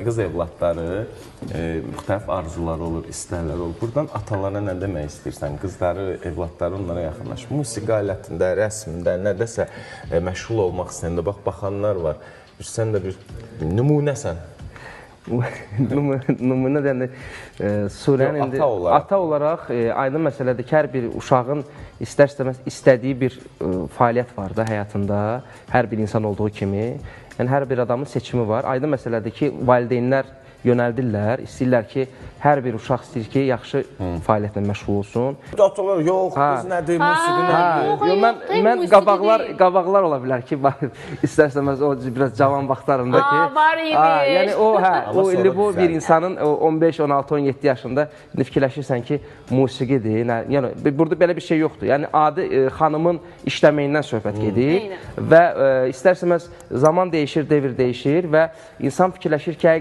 Qız evladları müxtəlif arzuları olur, istəkləri olur. Buradan atalara nə demək istəyirsən? Qızları, evladları onlara yaxınlaşır. Musiqi alətində, rəsmdə, nədəsə məşğul olmaq istəyəndə, baxanlar var. Sən də bir nümunəsən. Nümunə deyəndə Suriyyənin indi ata olaraq aydın məsələdir ki, hər bir uşağın istər-istəməz istədiyi bir fəaliyyət var da həyatında, hər bir insan olduğu kimi. Yəni, hər bir adamın seçimi var. Aydın məsələdir ki, valideynlər yönəldirlər, istəyirlər ki, hər bir uşaq istəyir ki, yaxşı fəaliyyətlə məşğul olsun. Atalar, yox, qız nədir, musiqi nədir? Mən qabaqlar ola bilər ki, istər-istəməz o biraz cavan vaxtlarında ki, var idi. Yəni o indi bu bir insanın 15, 16, 17 yaşında fikirləşirsən ki, musiqidir. Yəni burada belə bir şey yoxdur. Yəni adi xanımın işləməyindən söhbət gedir və istər-istəməz zaman dəyişir, devir dəyişir və insan fikirləşir ki,